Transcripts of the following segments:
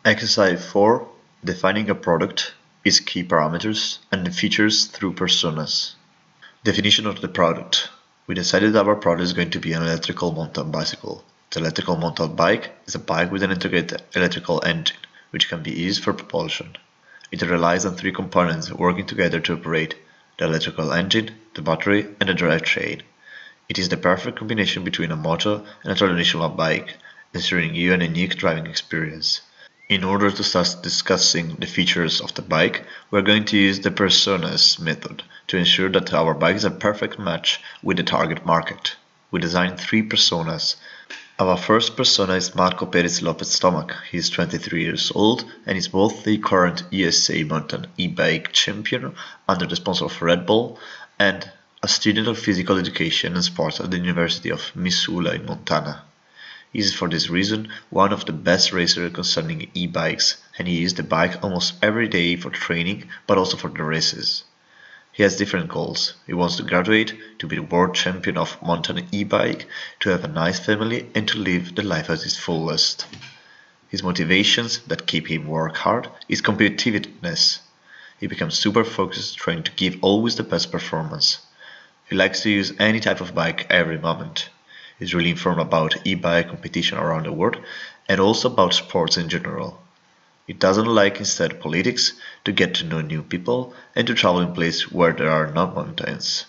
Exercise 4. Defining a product, its key parameters, and the features through personas. Definition of the product. We decided our product is going to be an electrical mountain bicycle. The electrical mountain bike is a bike with an integrated electrical engine, which can be used for propulsion. It relies on three components working together to operate: the electrical engine, the battery, and the drivetrain. It is the perfect combination between a motor and a traditional bike, ensuring you a unique driving experience. In order to start discussing the features of the bike, we are going to use the personas method to ensure that our bike is a perfect match with the target market. We designed three personas. Our first persona is Marco Perez Lopez Tomac. He is 23 years old and is both the current USA mountain e-bike champion under the sponsor of Red Bull and a student of physical education and sports at the University of Missoula in Montana. He is for this reason one of the best racers concerning e-bikes, and he uses the bike almost every day for training but also for the races. He has different goals. He wants to graduate, to be the world champion of mountain e-bike, to have a nice family and to live the life at its fullest. His motivations that keep him work hard is competitiveness. He becomes super focused trying to give always the best performance. He likes to use any type of bike every moment. He's really informed about e-bike competition around the world and also about sports in general. He doesn't like instead politics, to get to know new people and to travel in places where there are no mountains.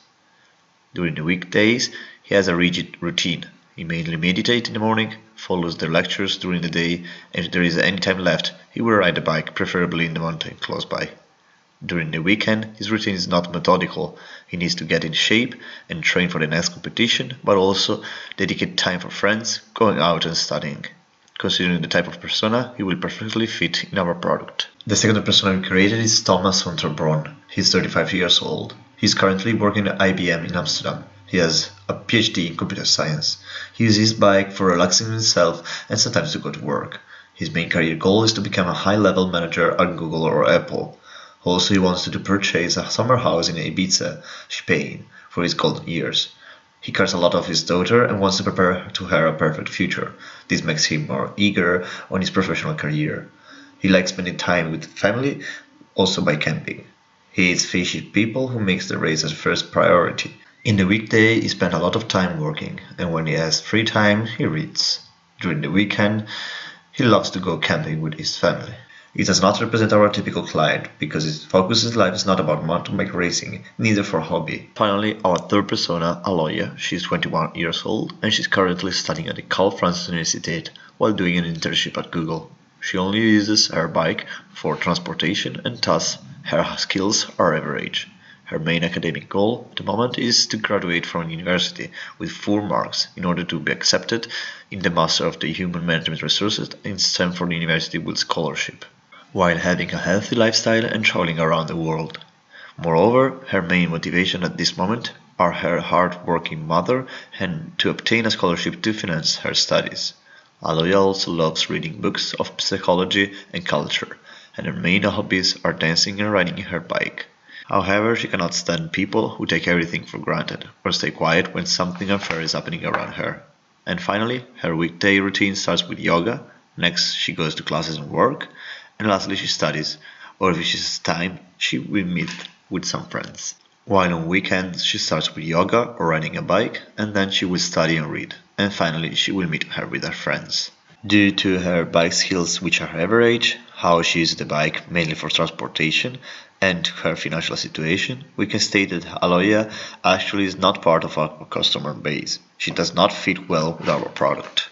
During the weekdays, he has a rigid routine. He mainly meditates in the morning, follows the lectures during the day, and if there is any time left, he will ride a bike, preferably in the mountain close by. During the weekend, his routine is not methodical. He needs to get in shape and train for the next competition, but also dedicate time for friends, going out and studying. Considering the type of persona, he will perfectly fit in our product. The second persona we created is Thomas van der Bron. He is 35 years old. He is currently working at IBM in Amsterdam. He has a PhD in computer science. He uses his bike for relaxing himself and sometimes to go to work. His main career goal is to become a high-level manager at Google or Apple. Also, he wants to purchase a summer house in Ibiza, Spain, for his golden years. He cares a lot of his daughter and wants to prepare to her a perfect future. This makes him more eager on his professional career. He likes spending time with family, also by camping. He is fishy people who makes the race as first priority. In the weekday, he spends a lot of time working, and when he has free time, he reads. During the weekend, he loves to go camping with his family. It does not represent our typical client, because his focus in life is not about mountain bike racing, neither for hobby. Finally, our third persona, Aloya. She is 21 years old, and she is currently studying at the Cal Francis University while doing an internship at Google. She only uses her bike for transportation, and thus her skills are average. Her main academic goal at the moment is to graduate from university with full marks in order to be accepted in the Master of the Human Management Resources in Stanford University with scholarship, while having a healthy lifestyle and traveling around the world. Moreover, her main motivation at this moment are her hard-working mother and to obtain a scholarship to finance her studies. Aloya also loves reading books of psychology and culture, and her main hobbies are dancing and riding her bike. However, she cannot stand people who take everything for granted or stay quiet when something unfair is happening around her. And finally, her weekday routine starts with yoga, next she goes to classes and work, and lastly she studies, or if she has time, she will meet with some friends. While on weekends she starts with yoga or riding a bike, and then she will study and read, and finally she will meet her with her friends. Due to her bike skills which are average, how she uses the bike mainly for transportation, and her financial situation, we can state that Aloya actually is not part of our customer base. She does not fit well with our product.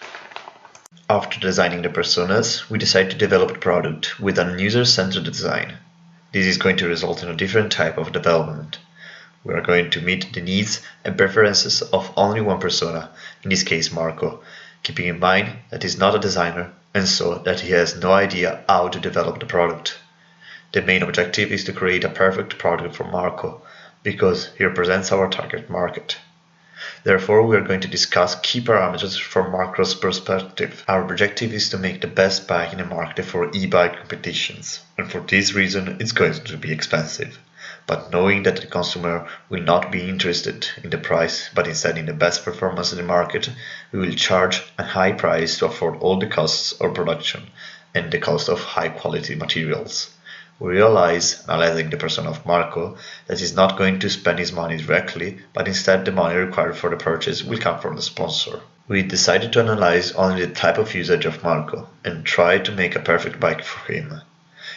After designing the personas, we decided to develop the product with an user-centered design. This is going to result in a different type of development. We are going to meet the needs and preferences of only one persona, in this case Marco, keeping in mind that he is not a designer and so that he has no idea how to develop the product. The main objective is to create a perfect product for Marco, because he represents our target market. Therefore, we are going to discuss key parameters from Marco's perspective. Our objective is to make the best bike in the market for e-bike competitions, and for this reason it's going to be expensive. But knowing that the consumer will not be interested in the price, but instead in the best performance in the market, we will charge a high price to afford all the costs of production, and the cost of high-quality materials. We realize, analyzing the persona of Marco, that he's not going to spend his money directly, but instead the money required for the purchase will come from the sponsor. We decided to analyze only the type of usage of Marco and try to make a perfect bike for him.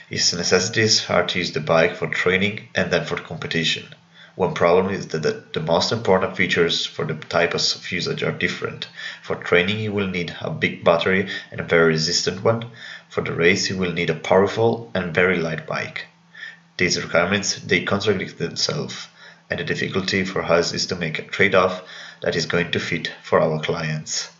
His necessities are to use the bike for training and then for competition. One problem is that the most important features for the types of usage are different. For training he will need a big battery and a very resistant one. For the race he will need a powerful and very light bike. These requirements, they contradict themselves, and the difficulty for us is to make a trade-off that is going to fit for our clients.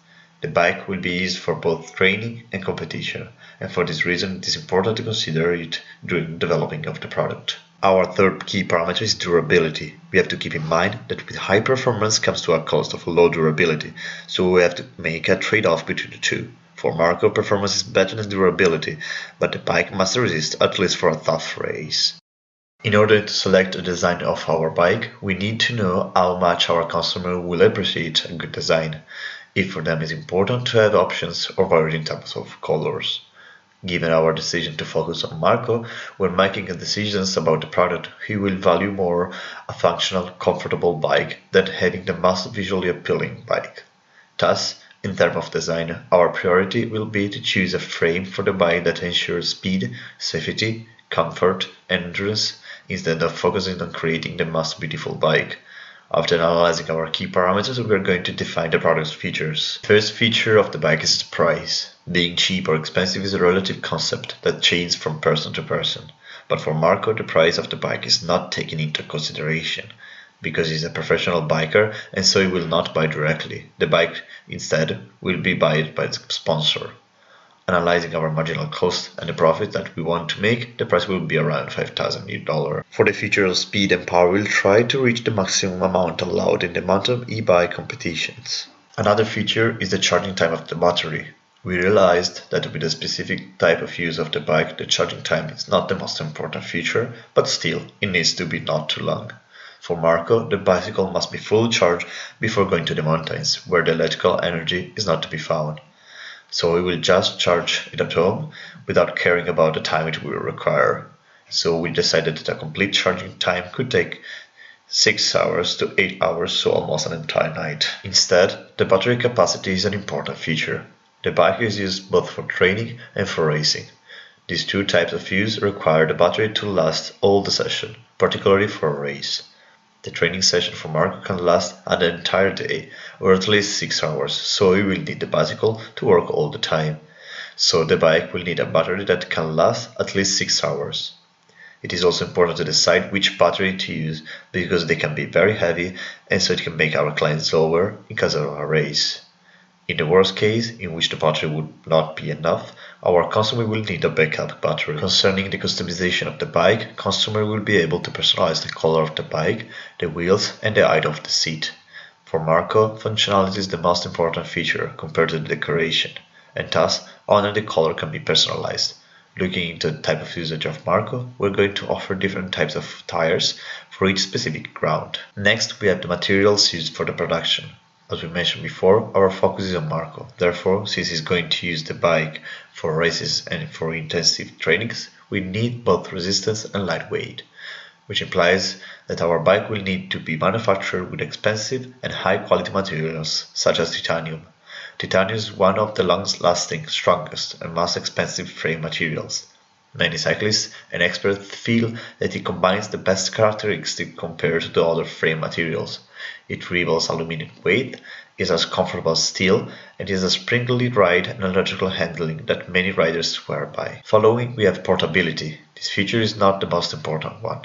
The bike will be used for both training and competition, and for this reason it is important to consider it during developing of the product. Our third key parameter is durability. We have to keep in mind that with high performance comes to a cost of low durability, so we have to make a trade-off between the two. For Marco, performance is better than durability, but the bike must resist at least for a tough race. In order to select the design of our bike, we need to know how much our customer will appreciate a good design, if for them it's important to have options or variety in terms of colors. Given our decision to focus on Marco, when making decisions about the product, he will value more a functional, comfortable bike than having the most visually appealing bike. Thus, in terms of design, our priority will be to choose a frame for the bike that ensures speed, safety, comfort, and endurance, instead of focusing on creating the most beautiful bike. After analyzing our key parameters, we are going to define the product's features. The first feature of the bike is its price. Being cheap or expensive is a relative concept that changes from person to person. But for Marco, the price of the bike is not taken into consideration, because he's a professional biker and so he will not buy directly. The bike instead will be bought by the sponsor. Analyzing our marginal cost and the profit that we want to make, the price will be around $5,000. For the feature of speed and power, we'll try to reach the maximum amount allowed in the mountain e-bike competitions. Another feature is the charging time of the battery. We realized that with a specific type of use of the bike, the charging time is not the most important feature, but still, it needs to be not too long. For Marco, the bicycle must be fully charged before going to the mountains, where the electrical energy is not to be found. So we will just charge it at home without caring about the time it will require. So we decided that a complete charging time could take 6 hours to 8 hours, so almost an entire night. Instead, the battery capacity is an important feature. The bike is used both for training and for racing. These two types of use require the battery to last all the session, particularly for a race. The training session for Marco can last an entire day, or at least 6 hours, so he will need the bicycle to work all the time. So the bike will need a battery that can last at least 6 hours. It is also important to decide which battery to use, because they can be very heavy, and so it can make our clients slower in case of a race. In the worst case, in which the battery would not be enough, our customer will need a backup battery. Concerning the customization of the bike, customer will be able to personalize the color of the bike, the wheels, and the height of the seat. For Marco, functionality is the most important feature compared to the decoration, and thus only the color can be personalized. Looking into the type of usage of Marco, we're going to offer different types of tires for each specific ground. Next, we have the materials used for the production. As we mentioned before, our focus is on Marco. Therefore, since he's going to use the bike for races and for intensive trainings, we need both resistance and lightweight, which implies that our bike will need to be manufactured with expensive and high-quality materials such as titanium. Titanium is one of the longest-lasting, strongest, and most expensive frame materials. Many cyclists and experts feel that it combines the best characteristics compared to the other frame materials. It rivals aluminum weight, is as comfortable as steel, and is a springly ride and electrical handling that many riders swear by. Following, we have portability. This feature is not the most important one.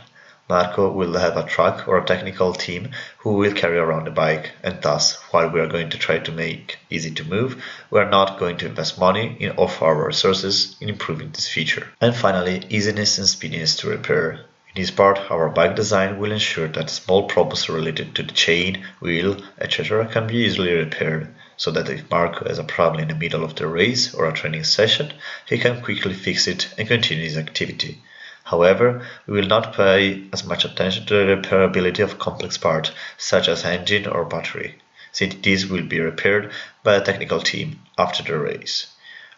Marco will have a truck or a technical team who will carry around the bike, and thus, while we are going to try to make easy to move, we are not going to invest money of our resources in improving this feature. And finally, easiness and speediness to repair. In this part, our bike design will ensure that small problems related to the chain, wheel, etc. can be easily repaired, so that if Marco has a problem in the middle of the race or a training session, he can quickly fix it and continue his activity. However, we will not pay as much attention to the repairability of complex parts, such as engine or battery, since these will be repaired by a technical team after the race.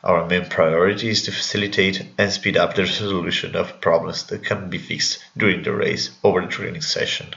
Our main priority is to facilitate and speed up the resolution of problems that can be fixed during the race over the training session.